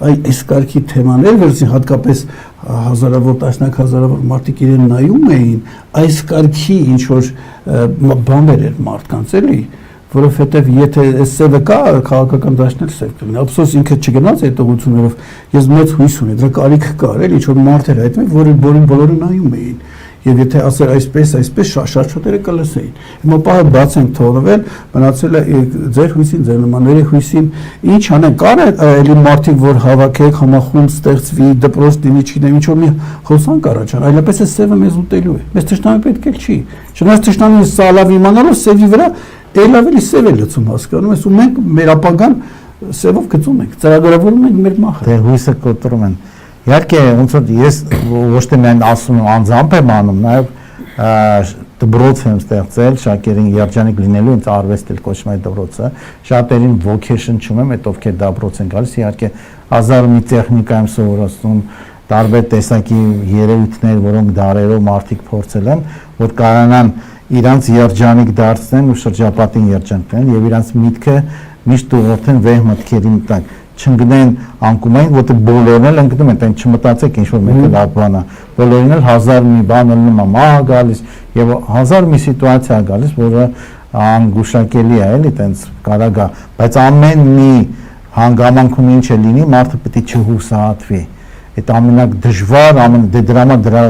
այս կարգի թեմաներ, որից հատկապես հազարավոր, տասնյակ հազարավոր մարդիկ իրեն նայում էին, այս կարգի ինչ որ բաներ էր մարդկանց էլի, որովհետև եթե այս սևը կա, քաղաքական դաշտն էլ սև կլինի, ափսոս ինքը չգնաց այդ ուղղություններով, ես մեծ հույս ունեի, դրա կարիք կար էլի, ինչ որ մարդեր այդպես, որին բոլորը նայում էին, եւ եթե ասեր այսպես շատ-շատերը կլսեին։ Հիմա պահը բաց ենք թողնվել, մնացել է ձեր հույսին, ձեր նմանների հույսին, ինչ անեն, կան էլի մարդիկ, որ հավաքեք, համախումբ ստեղծվի, դպրոց դինի, չգիտեմ, ինչ որ մի հոսանք առաջան, այլապես է սևը մեզ ուտելու է։ Մեզ թշնամի պետք է չի։ Չնայած թշնամին սա լավ իմանալով սևի վրա էլ ավելի սև է լցում, հասկանում ես, ու մենք մեր ապագան սևով գծում ենք, ծրագրավորում ենք մեր մահը։ Դե հույսը կոտրում են։ Իհարկե, ոնց որ ես ոչ թե միայն ասում եմ, անձամբ եմ անում, նաև դպրոց եմ ստեղծել, շակերին երջանիկ լինելու, ինձ արվեստ էլ կոչվում է դպրոցը, շատերին ոգեշնչում եմ, այդ ովքեր դպրոց են գալիս, իհարկե հազար մի տեխնիկա եմ սովորացնում, տարբեր տեսակի երևույթներ, որոնք դարերով մարդիկ փորձել են, որ կարողանան իրանց երջանիկ դարձնեն ու շրջապատին երջանիկ լինեն եւ իրանց միտքը միշտ ուղղորդեն վեհ մտքերի տակ չընկնեն անկումային, որտեղ բոլորն էլ ընկնում են, այն չմտածեք ինչ որ մեկը լավ բան է, բոլորին էլ հազար մի բան ելնում է մահ գալիս եւ հազար մի սիտուացիա գալիս, որը անգուշակելի է, էլի տենց կարա գա, բայց ամեն մի հանգամանքում ինչ է լինի, մարդը պետք է չհուսահատվի։ Այդ ամենադժվար, դրա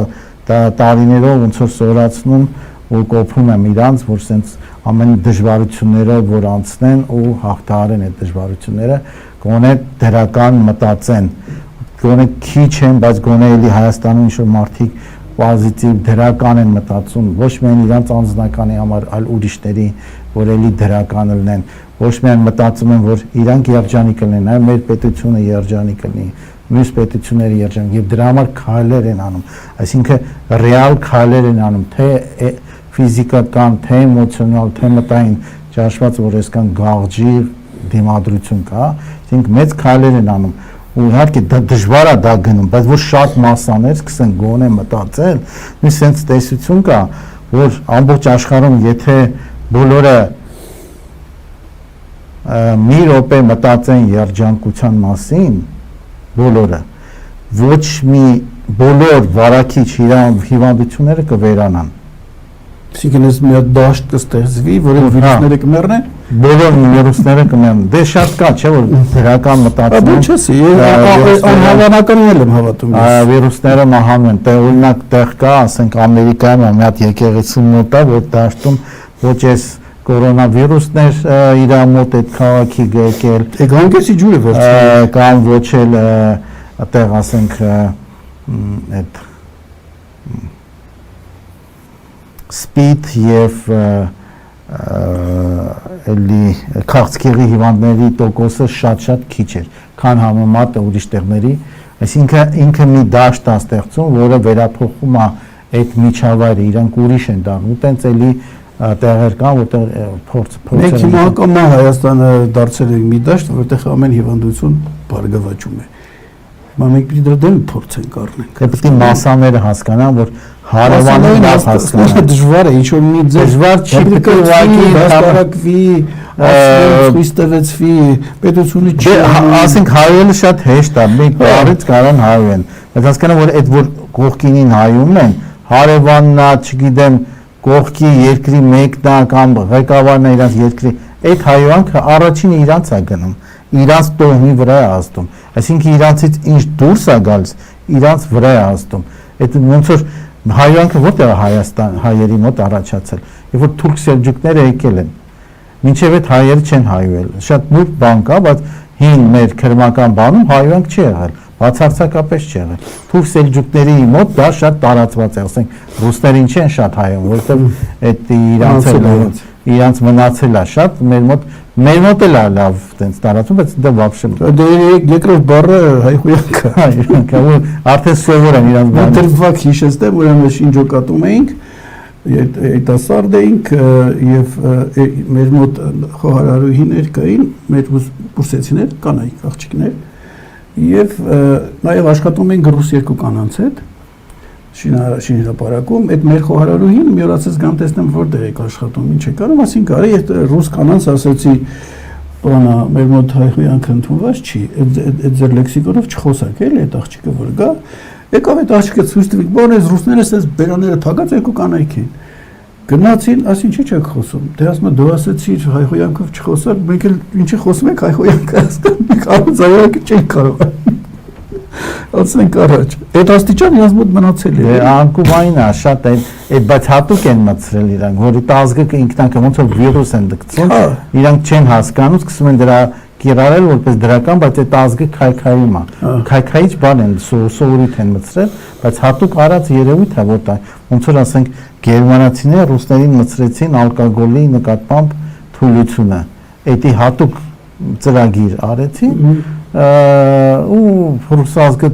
տարիներով ոնց որ սորացնում ու կոփում եմ իրանց, որ սենց ամեն դժվարությունները որ անցնեն ու հաղթահարեն այդ դժվարությունները, գոնե դրական մտածեն, գոնե քիչ են, բայց գոնե էլի Հայաստանում ինչ-որ մարդիկ պոզիտիվ դրական են մտածում, ոչ միայն իրանց անձնականի համար, այլ ուրիշների, որ էլի դրական լինեն, ոչ միայն մտածում են, որ իրանք երջանիկ լինեն, այլ մեր պետությունը երջանիկ լինի, մյուս պետությունները երջանիկ, եւ դրա համար քայլեր են անում, այսինքն ռեալ քայլեր են անում, թե ֆիզիկական, թե էմոցիոնալ, թե մտային ճաշված, որ այսքան գաղջի դիմադրություն կա, այսինքն մեծ քայլեր են անում ու իհարկե դա դժվար է դա գնում, բայց որ շատ մասաներ սկսեն գոնե մտածել, մի sense տեսություն կա, որ ամբողջ աշխարհում եթե բոլորը մի րոպե մտածեն երջանկության մասին, բոլորը ոչ մի բոլոր վարակիչ հիվանդությունները կվերանան։ Այսինքն ես մի հատ դաշտ կստեղծվի, որը վիրուսները կմեռնեն, բոլոր վիրուսները կմեռնեն։ Դե շատ կա, չէ՞ որ դրական մտածում։ Ոչ էսի, անհավանականին եմ հավատում ես։ Վիրուսները մահանում են։ Դե օրինակ տեղ կա, ասենք Ամերիկայում մի հատ եկեղեցու մոտ է, որ դաշտում ոչ էս կորոնավիրուսներ իր մոտ այդ քաղաքի եկել, Գանգեսի ջուրը վերցրել։ կամ ոչ էլ այդտեղ ասենք այդ սպիդ եւ էլի քաղցկեղի հիվանդների տոկոսը շատ քիչ էր, քան համեմատ ուրիշ տեղների, այսինքն ինքը մի դաշտ է ստեղծում, որը վերափոխում է այդ միջավայրը, իրանք ուրիշ են դառնում, տենց էլի տեղեր կան, որտեղ փորձ Մենք հիմա ակամա Հայաստանը դարձել ենք մի դաշտ, որտեղ ամեն հիվանդություն բարգավաճում է։ Հիմա մենք պիտի դրա դեմ փորձենք առնենք։ Պետք է մասաները հասկանան, որ հարևանը լավ հասկանան։ Դժվար է, ինչ որ մի դժվար չի, պետք է ուղղակի դաստարակվի, ցույց տվեցվի, պետությունը չի։ Ասենք հայելը շատ հեշտ է, մի բառից կարան հայեն։ Բայց հասկանան, որ այդ որ կողքինին հայում են, հարևանն է, չգիտեմ, կողքի երկրի մեկն է կամ ղեկավարն է իրանց երկրի, այդ հայանքը առաջինը իրանց է գնում, իրանց տոհմի վրա է ազդում, այսինքն իրանցից ինչ դուրս է գալիս, իրանց վրա է ազդում, այդ ոնց որ հայանքը որտեղ է Հայաստան հայերի մոտ առաջացել, երբ որ թուրք սելջուկները եկել են, մինչև այդ հայերը չեն հայվել, շատ նուրբ բան կա, բայց հին մեր քրմական բանում հայանք չի եղել, բացարձակապես չի եղել։ Թուրք սելջուկների մոտ դա շատ տարածված է, ասենք ռուսներին չեն շատ հայում, որովհետև այդ իրանց մնացել է շատ, մեր մոտ էլ է լավ տենց տարածում, բայց դա вообще Դե երկրորդ բառը հայխոյանքը, հայյանքը, որ արդեն սովոր են իրանց բանը։ Դրվակ հիշեցնեմ, ուրեմն շինջոկատում էինք, երիտասարդ էինք եւ մեր մոտ խոհարարուհիներ կային, մեր բուրսեցիներ, կանայք, աղջիկներ եւ նաեւ աշխատում էինք ռուս երկու կանանց հետ շինհրապարակում, այդ մեր խոհարարուհին մի օր ասեց գամ տեսնեմ որտեղ եք աշխատում, ինչ եք անում, ասին կարի այդ ռուս կանանց ասեցի բանա մեր մոտ հայխոյանքը ընդունված չի, այդ ձեր լեքսիկոնով չխոսակ էլի այդ աղջիկը որ գա, եկավ այդ աղջիկը ցույց տվի, բան էս ռուսները ասես բերաները թակած երկու կանայք են։ Գնացին, ասին չի չեք խոսում։ Դե ասում եմ դու ասեցիր հայխոյանքով չխոսալ, մենք էլ ինչի խոսում ենք հայխոյանքը հասկանանք, առանց չենք կարող։ Ասենք առաջ։ Այդ աստիճան իրանց մոտ մնացել է։ Դե անկումային է, շատ այդ բայց հատուկ են մտցրել իրանք, որ այդ ազգը ինքնական ոնց որ վիրուս են դգցում, իրանք չեն հասկանում, սկսում են դրա կիրառել որպես դրական, բայց այդ ազգը քայքայում է։ Քայքայիչ բան են, սովորույթ են մտցրել, բայց հատուկ արած երևույթ է, որ ոնց որ ասենք գերմանացիները ռուսներին մտցրեցին ալկոգոլի նկատմամբ թույլությունը։ Էդի հատուկ ծրագիր արեցին ու ռուս ազգը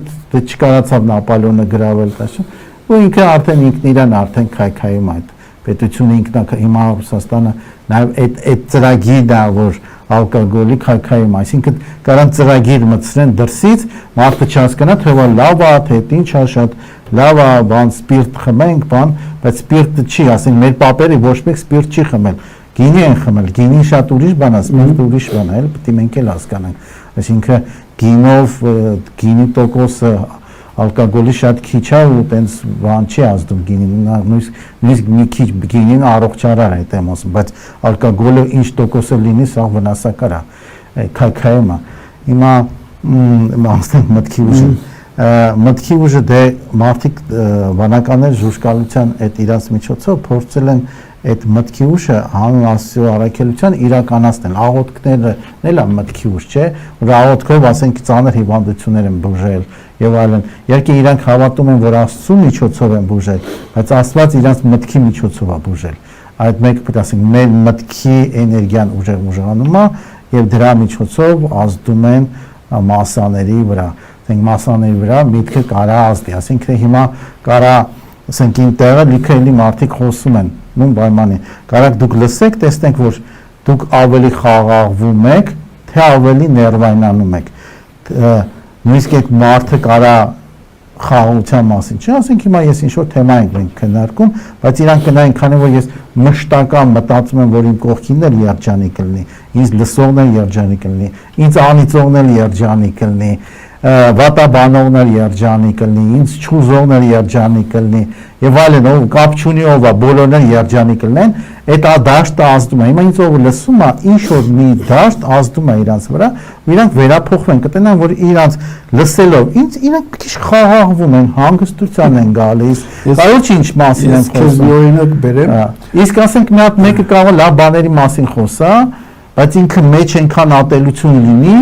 չկարացավ Նապոլեոնը գրավել տաշը, ու ինքը արդեն ինքն իրան արդեն քայքայում այդ պետությունը ինքնա հիմա Ռուսաստանը նաև այդ ծրագիրն է, որ ալկոգոլի քայքայում, այսինքն կարան ծրագիր մտցրեն դրսից, մարդը չհասկանա, թե լավ է, թե ինչ է, շատ լավ է, բան սպիրտ խմենք, բան, բայց սպիրտը չի, ասենք մեր պապերը ոչ մեկ սպիրտ չի խմել, գինի են խմել, գինին շատ ուրիշ բան է, սպիրտը ուրիշ բան է, պետք է մենք էլ հասկանանք, այսինքն գինով գինի տոկոսը ալկոգոլի շատ քիչ է ու տենց բան չի ազդում գինին, նույնիսկ մի քիչ գինին առողջարար է այդեմ ասում, բայց ալկոգոլը ինչ տոկոսը լինի, սա վնասակար է, քայքայում է։ Հիմա ասենք մտքի ուժը դե մարդիկ բանականներ ժուժկալության այդ իրաց միջոցով փորձել են այդ մտքի ուժը հանրասյո առաքելության իրականացնել, աղոթքները էլ է մտքի ուժ, չէ, որ աղոթքով ասենք ծանր հիվանդություններ են բուժել եւ այլն։ Իհարկե իրանք հավատում են, որ Աստծո միջոցով են բուժել, բայց Աստված իրանք մտքի միջոցով է բուժել։ Այդ մեկ պետք է ասենք մեր մտքի էներգիան ուժեղանում է եւ դրա միջոցով ազդում են մասաների վրա։ Ասենք մասաների վրա միտքը կարա ազդի, ասենք հիմա կարա ասենք ինտերը լիքը էլի մարդիկ խոսում են նույն պայմանի։ Կարակ դուք լսեք, տեսնենք, որ դուք ավելի խաղաղվում եք, թե ավելի ներվայնանում եք։ Նույնիսկ այդ մարդը կարա խաղաղության մասին չի, ասենք հիմա ես ինչ-որ թեմա ենք քննարկում, բայց իրանք կնային, քանի որ ես մշտական մտածում եմ, որ իմ կողքինն էլ երջանիկ կլինի, ինձ լսողն էլ երջանիկ կլինի, ինձ անիծողն էլ երջանիկ կլինի, վատաբանողներ երջանիկ կլինի, ինձ չուզողներ երջանիկ կլինի եւ այլն, ով կապ չունի ով է, բոլորն երջանիկ կլինեն, այդ դաշտը ազդում է։ Հիմա ինձ ով լսում է, ինչ որ մի դաշտ ազդում է իրանց վրա, իրանք վերափոխվեն, կտենան, որ իրանց լսելով, իրանք քիչ խաղաղվում են, հանգստության են գալիս, այո ինչ մասին են խոսում։ Օրինակ բերեմ։ Իսկ ասենք մի հատ մեկը կարող է լավ բաների մասին խոսա, բայց ինքը մեջ այնքան ատելություն լինի,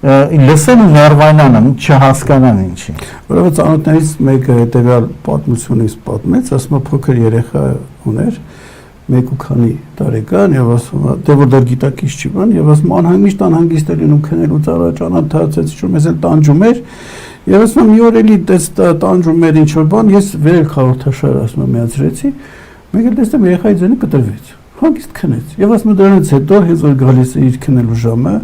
լսեն ու ներվայնանան, չհասկանան ինչի։ Որովհետեւ ծանոթներից մեկը հետեւյալ պատմությունից պատմեց, ասում է փոքր երեխա ուներ, 1-քանի տարեկան եւ ասում է, դե որ դեռ գիտակից չի բան, եւ ասում անհանգիստ է լինում քնելու ծառա ճանաչած, ինչ որ մեզ էլ տանջում էր, եւ ասում մի օր էլի դες տանջում էր ինչ որ բան, ես վերել խորհրդաշար ասում եմ միացրեցի, մեկ էլ տեսնեմ երեխայի ձայնը կտրվեց, հանգիստ քնեց, եւ ասում դրանից հետո հենց որ գալիս է իր քնելու ժամը,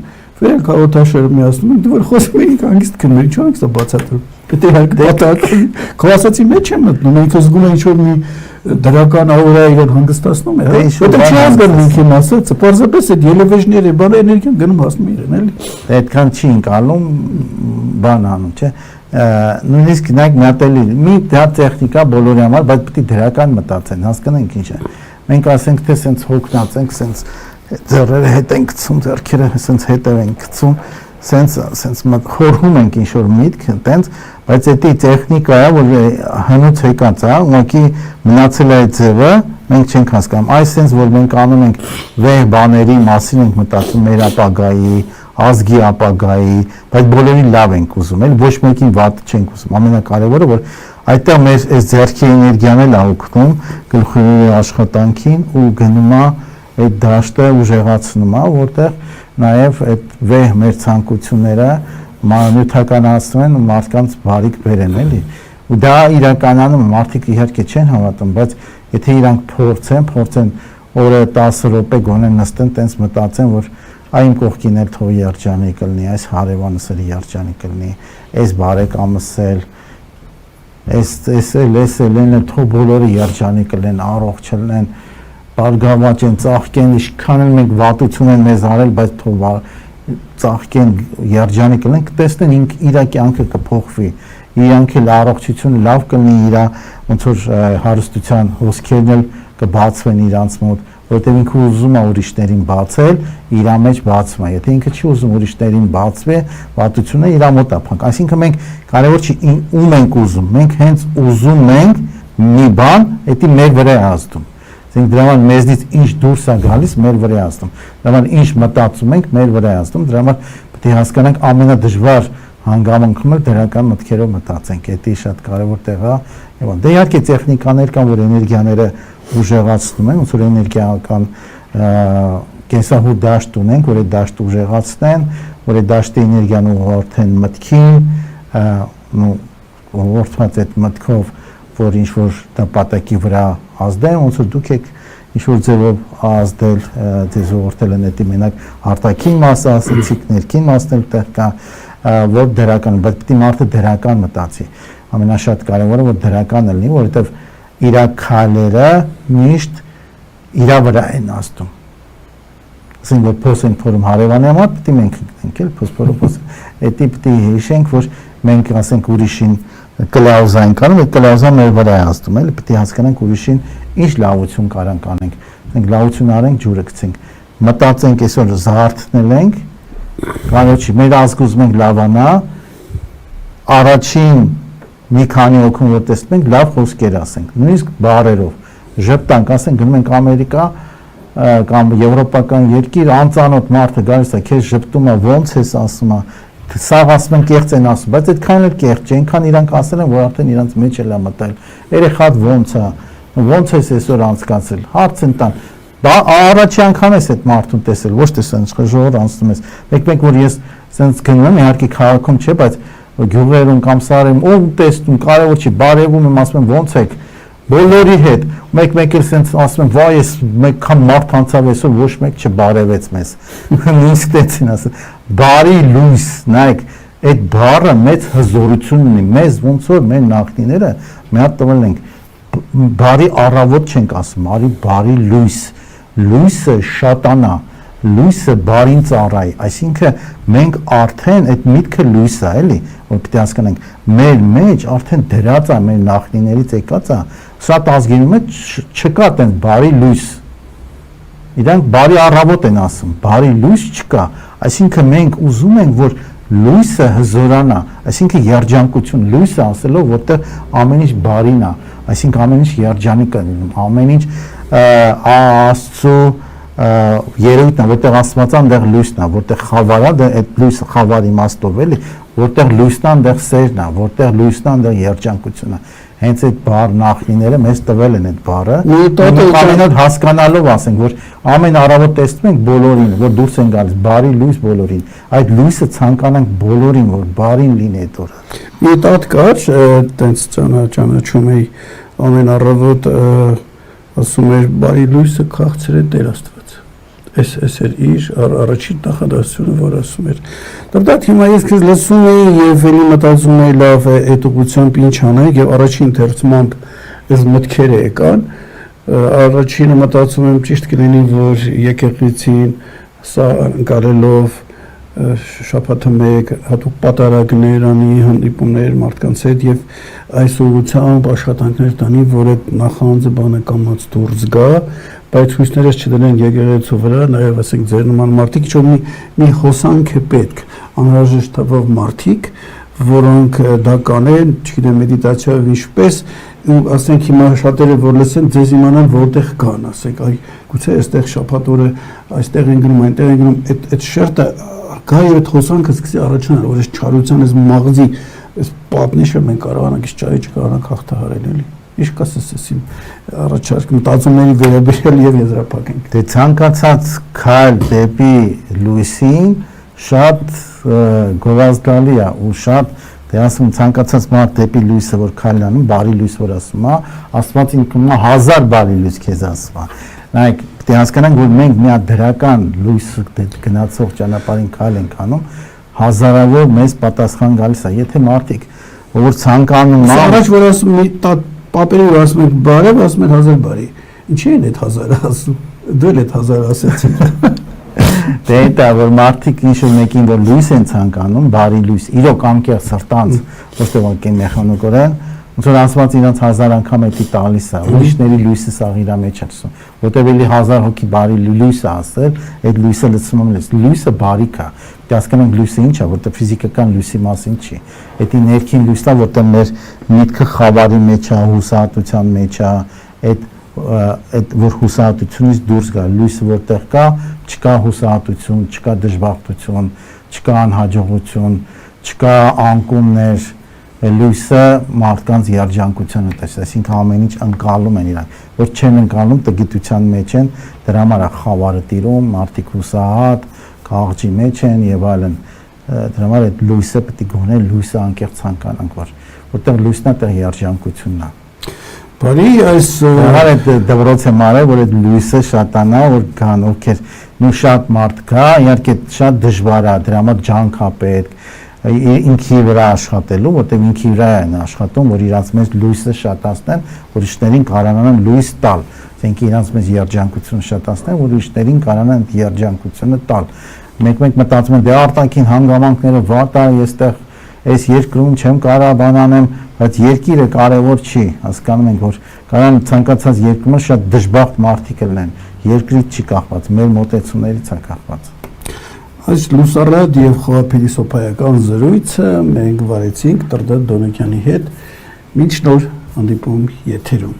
վերել խորհրդաշարը միացնում ենք, դու որ խոսում էինք հանգիստ քններ, ինչ որ բացատրում։ Պետք է հարկատակի քլասացի մեջ եմ մտնում, ինքը զգում է ինչ որ մի դրական աուրա իրեն հանգստացնում է, որտեղ չի ազգում ինքի մասը, պարզապես այդ ելևեժների բանը էներգիան գնում հասնում իրեն, էլի։ Այդքան չի ընկալում բան անում, չէ։ Նույնիսկ նայեք մի հատ էլի, մի դա տեխնիկա բոլորի համար, բայց պետք է դրական մտածեն, հասկանանք ինչ է։ Մենք ասենք թե սենց հոգնած ենք, սենց ձեռերը հետ ենք գցում, ձեռքերը սենց հետև ենք գցում, սենց խորհում ենք ինչ որ միտք, տենց, բայց դա տեխնիկա է, որ հնուց եկած է, ուղղակի մնացել է այդ ձևը, մենք չենք հասկանում։ Այս սենց որ մենք անում ենք վեհ բաների մասին ենք մտածում մեր ապագայի, ազգի ապագայի, բայց բոլորին լավ ենք ուզում, էլ ոչ մեկին վատ չենք ուզում։ Ամենակարևորը որ այդտեղ մեր այս ձեռքի էներգիան էլ է օգնում գլխի աշխատանքին ու գնում է այդ դաշտը ուժեղացնում է, որտեղ նաև այդ վեհ մեր ցանկությունները նյութականացնում են ու մարդկանց բարիք բերեն, էլի։ Ու դա իրականում մարդիկ իհարկե չեն հավատում, բայց եթե իրանք փորձեն օրը 10 րոպե գոնե նստեն, տենց մտածեն, որ այն կողքին էլ թող երջանիկ կլինի, այս հարևանս էլ երջանիկ կլինի, այս բարեկամս էլ, այս էլ թող բոլորը երջանիկ կլինեն, առողջ լինեն, բարգավաճ են, ծաղկեն, ինչքան էլ մենք վատություն են մեզ արել, բայց թող ծաղկեն, երջանիկ լինեն, կտեսնեն իր կյանքը կփոխվի, իրանք էլ առողջությունը լավ կլինի, իր ոնց որ հարստության հոսքերն էլ կբացվեն իրանց մոտ, որտեղ ինքը ուզում է ուրիշներին բացել, իր մեջ բացվում է, եթե ինքը չի ուզում ուրիշներին բացվի, վատությունը իր մոտ է փակ, այսինքն մենք կարևոր չի ում ենք ուզում, մենք հենց ուզում ենք մի բան, դա մեր վրա է ազդում։ Դրա համար մեզնից ինչ դուրս է գալիս, մեր վրա է ազդում։ Դրա համար ինչ մտածում ենք, մեր վրա է ազդում։ Դրա համար պետք է հասկանանք ամենադժվար հանգամանքում էլ դրական մտքերով մտածենք։ Դա շատ կարևոր տեղ է։ Եվ դե իհարկե տեխնիկաներ կան, որ էներգիաները ուժեղացնում են, ոնց որ էներգիական կենսահու դաշտ ունենք, որ այդ դաշտը ուժեղացնեն, որ այդ դաշտի էներգիան ուղղորդեն մտքին, ուղղորդված այդ մտքով որ ինչ որ նպատակի վրա ազդեն, ոնց որ դուք եք ինչ որ ձևով ազդել, ձեզ ուղղորդել են դա մենակ արտաքին մասը ասեցիք, ներքին մասն էլ տեղ կա, որ դրական, բայց պետք է մարդը դրական մտածի։ Ամենաշատ կարևորը որ դրական լինի, որովհետև իր քայլերը միշտ իր վրա են ազդում։ Ասենք որ փոսենք փորում հարևանի համար, պետք է մենք ենք էլ փոսփորոս։ Դա պետք է հիշենք, որ մենք ասենք ուրիշին կլաուզային կանում, այդ կլաուզա մեր վրա է ազդում, էլի պետք է հասկանանք ուրիշին ինչ լավություն կարանք անենք, մենք լավություն արենք, ջուրը գցենք, մտածենք այսօր զարթնել ենք, կարող չի, մեր ազգը ուզում ենք լավանա, առաջին մի քանի օգուն որ տեսնում ենք, լավ խոսքեր ասենք, նույնիսկ բառերով, ժպտանք, ասենք գնում ենք Ամերիկա կամ եվրոպական երկիր, անծանոթ մարդը գալիս է, քեզ ժպտում է, ոնց ես ասում է, սաղ ասում են կեղծ են ասում, բայց այդքան էլ կեղծ չէ, այնքան իրանք ասել են, որ արդեն իրանք մեջ էլ է մտել, երեխադ ոնց է, ոնց ես այսօր անցկացել, հարց են տան, առաջի անգամ ես այդ մարդուն տեսել, ոչ թե սենց ժողովուրդ անցնում ես, մեկ որ ես սենց գնում եմ, իհարկե քաղաքում չէ, բայց գյուղերում կամ սարերում, ով տեսնում, կարևոր չի, բարևում եմ, ասում եմ ոնց եք, բոլորի հետ, մեկ էլ սենց ասում եմ, վայ ես մեկքան մարդ անցավ այսօր, ոչ մեկ չբարևեց մեզ, նույնիսկ տեցին ասում, բարի լույս, նայեք, այդ բառը մեծ հզորություն ունի, մեզ ոնց որ մեր նախնիները մի հատ տվել ենք, բարի առավոտ չենք ասում, բարի լույս, լույսը շատանա, լույսը բարին ծառայի, այսինքն մենք արդեն այդ միտքը լույս է, էլի, որ պետք է հասկանանք, մեր մեջ արդեն դրած է, մեր նախնիներից եկած է, շատ ազգերի մեջ չկա այդպես բարի լույս։ Իրանք բարի առավոտ են ասում, բարի լույս չկա, այսինքն մենք ուզում ենք, որ լույսը հզորանա, այսինքն երջանկություն, լույսը ասելով, որտեղ ամեն ինչ բարին է, այսինքն ամեն ինչ երջանիկ է լինում, ամեն ինչ Աստծո երևույթն է, որտեղ Աստվածը այնտեղ լույսն է, որտեղ խավարը, այդ լույսը խավար իմաստով էլի, որտեղ լույսն է, այնտեղ սերն է, որտեղ լույսն է, այնտեղ երջանկությունը։ Հենց այդ բառ նախնիները մեզ տվել են այդ բառը։ Ամենօր հասկանալով ասենք, որ ամեն առավոտ տեսնում ենք բոլորին, որ դուրս են գալիս, բարի լույս բոլորին։ Այդ լույսը ցանկանանք բոլորին, որ բարին լինի այդ օրը։ Մի տատ կար, տենց ճանաչում էի ամեն առավոտ ասում էր բարի լույսը քաղցր է Տեր Աստված։ Էս էր իր առաջին նախադասությունը, որ ասում էր։ Դեռ հիմա ես քեզ լսում էի եւ էլի մտածում էի լավ է այդ ուղղությամբ ինչ անենք եւ առաջին թերցմամբ այս մտքերը եկան։ Առաջինը մտածում եմ ճիշտ կլինի, որ եկեղեցին սա անցալելով շաբաթը մեկ հատուկ պատարագներ անի, հանդիպումներ մարդկանց հետ եւ այս ուղղությամբ աշխատանքներ տանի, որ այդ նախանձը բանը կամած դուրս գա, բայց հույսներս չդնեն եկեղեցու վրա, նաեւ ասենք ձեր նման մարդիկ, ինչ որ մի հոսանք է պետք, անհրաժեշտ թվով մարդիկ, որոնք դա կանեն, չգիտեմ մեդիտացիայով ինչպես, ու ասենք հիմա շատերը որ լսեն, ձեզ իմանան որտեղ կան, ասենք, այ գուցե այստեղ շաբաթ օրը այստեղ են գնում, այնտեղ են գնում, այդ շերտը գա եւ այդ հոսանքը սկսի առաջանալ, որ այս չարության այս մաղձի, այս պատնիշը մենք կարողանանք ის ճարի չկարողանանք հաղթահարել էլի։ Ինչ կասես ասին առաջարկ մտածումների վերաբերյալ եւ եզրափակենք։ Դե ցանկացած քայլ դեպի լույսին շատ գովազդալի է ու շատ դե ասում ցանկացած մարդ դեպի լույսը որ քայլ անում, բարի լույս որ ասում է, Աստված ինքն է 1000 բարի լույս քեզ ասում է։ Նայեք, դե հասկանանք որ մենք մի հատ դրական լույս գնացող ճանապարհին քայլ ենք անում, հազարավոր մեզ պատասխան գալիս է, եթե մարդիկ որ ցանկանում են առաջ որ ասում մի պապերի որ ասում են բարև, ասում են 1000 բարի։ Ինչի են այդ 1000-ը ասում։ Դու էլ այդ 1000 ասեցին։ Դե դա որ մարդիկ ինչ-որ մեկին որ լույս են ցանկանում, բարի լույս, իրոք անկեղծ սրտանց, ոչ թե որ մեխանիկորեն, ոնց որ ասված իրանց 1000 անգամ էդի տալիս է, ուրիշների լույսը սա իր մեջ է ասում, որտեղ էլի 1000 հոգի բարի լույս է ասել, այդ լույսը լցնում եմ լույսը բարիք է, դե հասկանանք լույսը ինչ է, որտեղ ֆիզիկական լույսի մասին չի, էդի ներքին լույսն է, որտեղ մեր միտքը խավարի մեջ է, հուսահատության մեջ է, այդ որ հուսահատությունից դուրս գա, լույսը որտեղ կա, չկա հուսահատություն, չկա դժբախտություն, չկա անհաջողություն, չկա անկումներ, լույսը մարդկանց երջանկությունը տես, այսինքն ամեն ինչ ընկալում են իրանք, որ չեն ընկալում տգիտության մեջ են, դրա համար է խավարը տիրում, մարդիկ հուսահատ, քաղճի մեջ են եւ այլն, դրա համար այդ լույսը պետք է գոնե լույսը անկեղծ ցանկանանք, որտեղ լույսն է, տեղ երջանկությունն է։ Բարի այս այդ դվրոց եմ արել, որ այդ լույսը շատանա, որ կան, ովքեր նու շատ մարդ կա, իհարկե շատ դժվար է, դրա համար ջանք է պետք, ինքի վրա աշխատելու, որտեղ ինքի վրա են աշխատում, որ իրանց մեզ լույսը շատացնեն, որ իշներին կարողանան լույս տալ, ասենք իրանց մեզ երջանկություն շատացնեն, որ իշներին կարողանան երջանկությունը տալ։ Մեկ մտածում են, դե արտաքին հանգամանքները վատ է, եստեղ այս երկրում չեմ կարող բան անեմ, բայց երկիրը կարևոր չի, հասկանում ենք, որ կարան ցանկացած երկրում շատ դժբախտ մարդիկ լինեն, երկրից չի կախված, մեր մոտեցումներից է կախված։ Այս լուսառատ եւ խոհափիլիսոփայական զրույցը մենք վարեցինք Տրդատ Դոնեկյանի հետ, մինչ նոր հանդիպում եթերում։